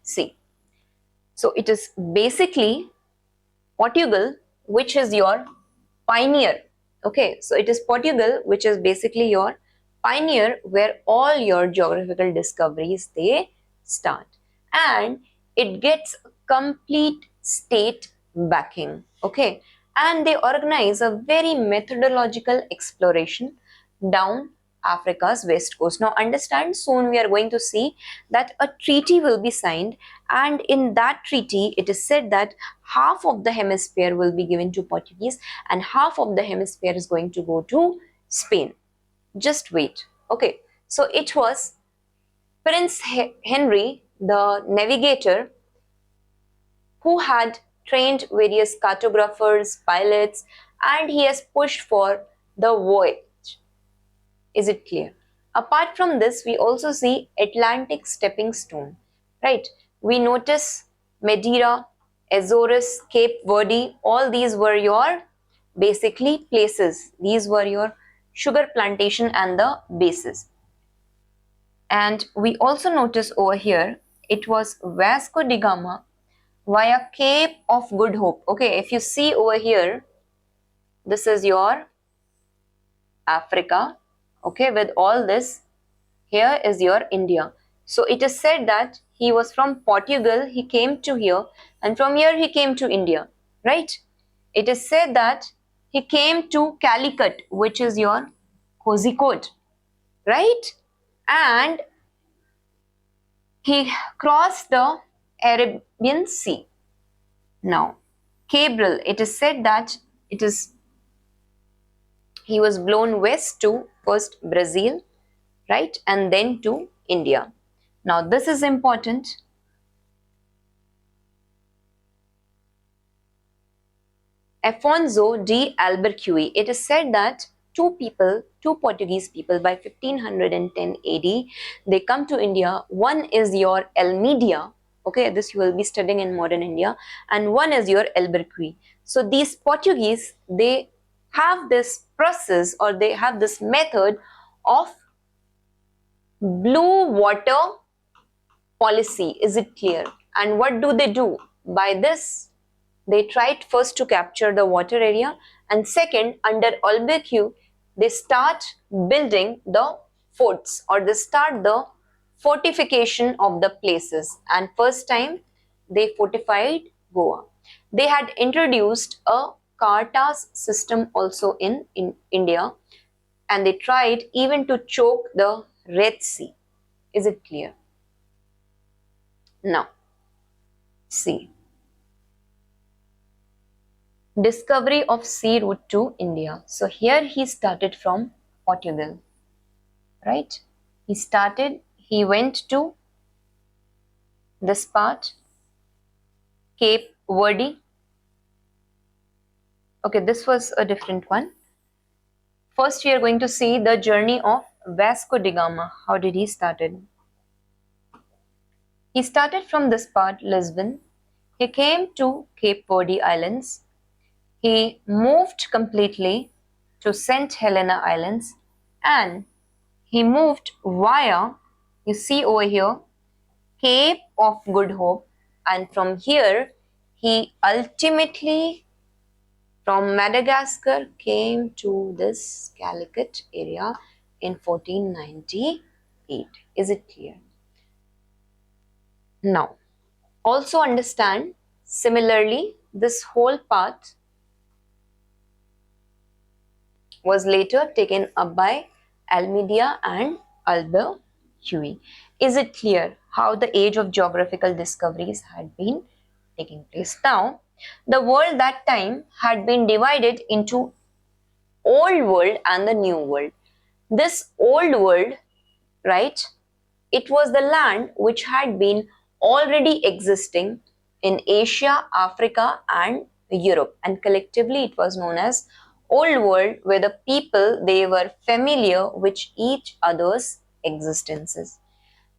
See, so it is basically Portugal, which is your pioneer. Okay, so it is Portugal, which is basically your pioneer, where all your geographical discoveries they start, and it gets complete state backing. Okay, and they organize a very methodological exploration down Africa's west coast. Now understand, soon we are going to see that a treaty will be signed, and in that treaty it is said that half of the hemisphere will be given to Portuguese and half of the hemisphere is going to go to Spain. Just wait. Okay, so it was Prince Henry the Navigator who had trained various cartographers, pilots, and he has pushed for the voyage. Is it clear? Apart from this, we also see Atlantic stepping stone, right? We notice Madeira, Azores, Cape Verde, all these were your basically places. These were your sugar plantation and the bases. And we also notice over here, it was Vasco da Gama via Cape of Good Hope. Okay, if you see over here, this is your Africa. Okay, with all this, here is your India. So it is said that he was from Portugal, he came to here, and from here he came to India, right? It is said that he came to Calicut, which is your Kozhikode, right? And he crossed the Arabian Sea. Now, Cabral, it is said that he was blown west to first Brazil, right, and then to India. Now this is important. Afonso de Albuquerque, it is said that two Portuguese people by 1510 AD, they come to India. One is your Almeida, okay, this you will be studying in modern India, and one is your Albuquerque. So these Portuguese, they have this process, or they have this method of blue water policy. Is it clear? And what do? By this, they tried first to capture the water area, and second, under Albuquerque, they start building the forts, or they start the fortification of the places. And first time they fortified Goa. They had introduced a Cartas system also in India, and they tried even to choke the Red Sea. Is it clear? Now, see. Discovery of sea route to India. So here he started from Portugal, right? He went to this part, Cape Verde. Okay, this was a different one. First, we are going to see the journey of Vasco da Gama. How did he started? He started from this part, Lisbon. He came to Cape Verde Islands. He moved completely to St. Helena Islands, and he moved via, you see over here, Cape of Good Hope, and from here he ultimately from Madagascar came to this Calicut area in 1498. Is it clear? Now, also understand, similarly, this whole path was later taken up by Almeida and Albuquerque. Is it clear how the age of geographical discoveries had been taking place? Now, the world that time had been divided into old world and the new world. This old world, right, it was the land which had been already existing in Asia, Africa and Europe, and collectively it was known as old world, where the people, they were familiar with each other's existences.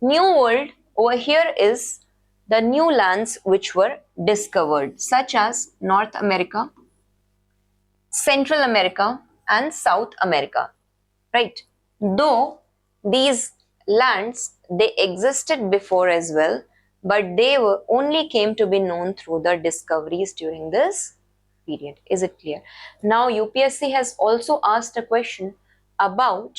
New world, over here is the new lands which were discovered, such as North America, Central America and South America, right? Though these lands, they existed before as well, but they were only came to be known through the discoveries during this period. Is it clear? Now UPSC has also asked a question about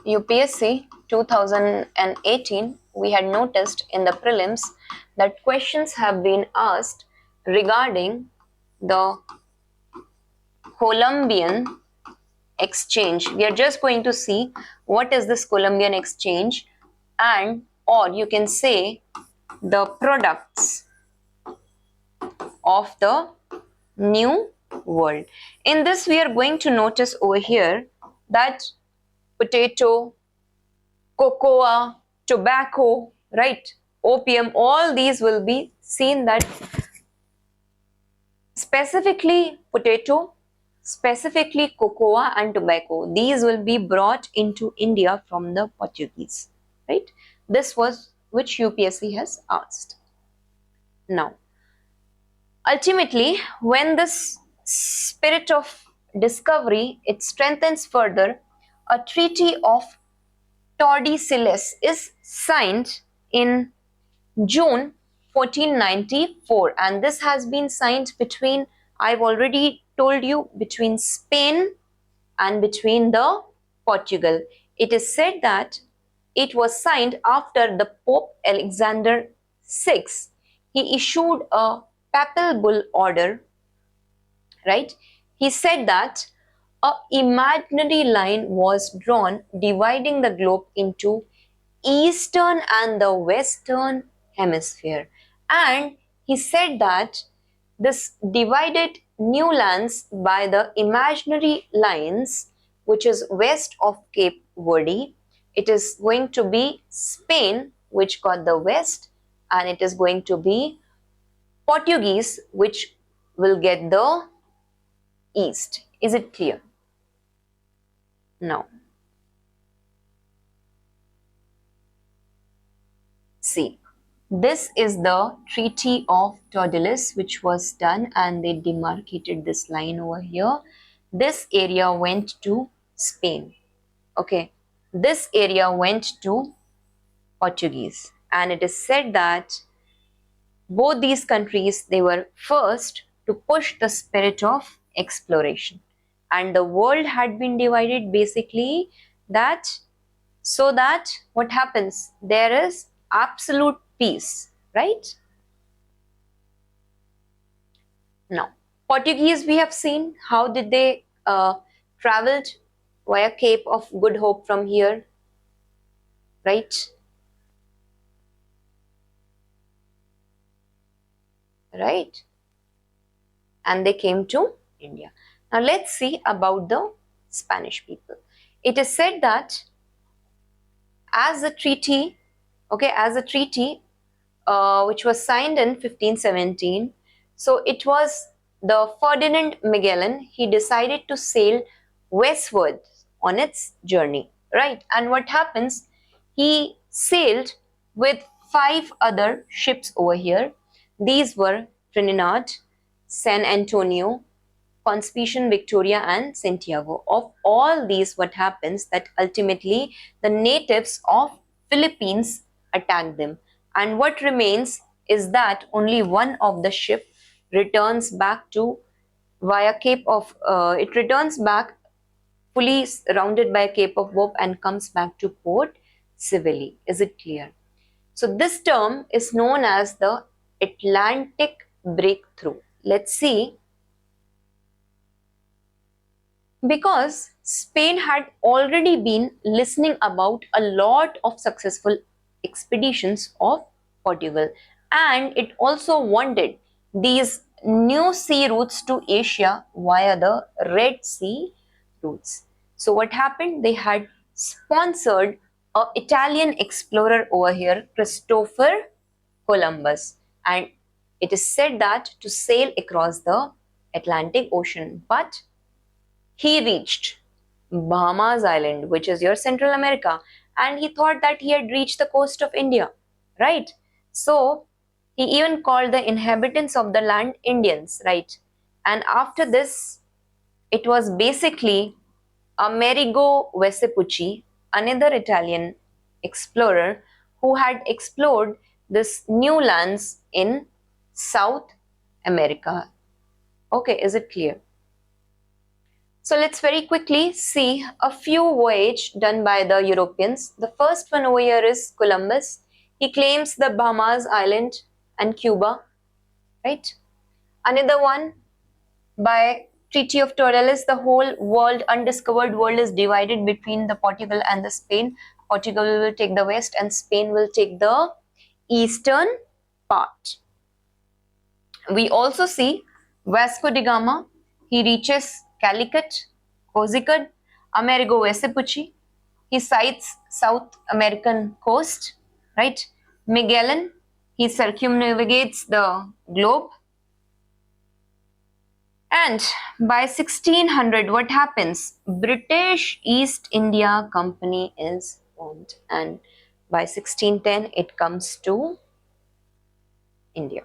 UPSC 2018. We had noticed in the prelims that questions have been asked regarding the Columbian exchange. We are just going to see what is this Columbian exchange, and or you can say the products of the new world. In this we are going to notice over here that potato, cocoa, tobacco, right, opium, all these will be seen that specifically potato, specifically cocoa and tobacco, these will be brought into India from the Portuguese, right? This was which UPSC has asked. Now, ultimately, when this spirit of discovery, it strengthens further, a treaty of Tordesillas is signed in June 1494, and this has been signed between, I've already told you, between Spain and between the Portugal. It is said that it was signed after the Pope Alexander VI. He issued a papal bull order, right? He said that a imaginary line was drawn dividing the globe into eastern and the western hemisphere, and he said that this divided new lands by the imaginary lines, which is west of Cape Verde, it is going to be Spain which got the west, and it is going to be Portuguese which will get the east. Is it clear? Now, see, this is the Treaty of Tordesillas which was done, and they demarcated this line over here. This area went to Spain. Okay, this area went to Portuguese, and it is said that both these countries, they were first to push the spirit of exploration, and the world had been divided basically that so that what happens, there is absolute peace, right? Now, Portuguese, we have seen how did they traveled via Cape of Good Hope from here, right? Right? And they came to India. Now let's see about the Spanish people. It is said that as a treaty, okay, as a treaty which was signed in 1517, so it was the Ferdinand Magellan, he decided to sail westward on its journey, right? And what happens, he sailed with 5 other ships over here. These were Trinidad, San Antonio, Concepcion, Victoria and Santiago. Of all these, what happens that ultimately the natives of Philippines attack them, and what remains is that only one of the ship returns back to via Cape of it returns back fully surrounded by Cape of Hope and comes back to Port Civilly. Is it clear? So this term is known as the Atlantic breakthrough. Let's see. Because Spain had already been listening about a lot of successful expeditions of Portugal, and it also wanted these new sea routes to Asia via the Red Sea routes. So what happened? They had sponsored an Italian explorer over here, Christopher Columbus, and it is said that to sail across the Atlantic Ocean, but he reached Bahamas Island, which is your Central America, and he thought that he had reached the coast of India, right? So he even called the inhabitants of the land Indians, right? And after this, it was basically Amerigo Vespucci, another Italian explorer who had explored this new lands in South America. Okay, is it clear? So let's very quickly see a few voyages done by the Europeans. The first one over here is Columbus. He claims the Bahamas Island and Cuba, right? Another one by Treaty of Torres, the whole world, undiscovered world is divided between the Portugal and the Spain. Portugal will take the west and Spain will take the eastern part. We also see Vasco da Gama. He reaches Calicut, Cozzicat, Amerigo Vespucci. He sights South American coast, right? Magellan, he circumnavigates the globe. And by 1600, what happens? British East India Company is formed, and by 1610, it comes to India.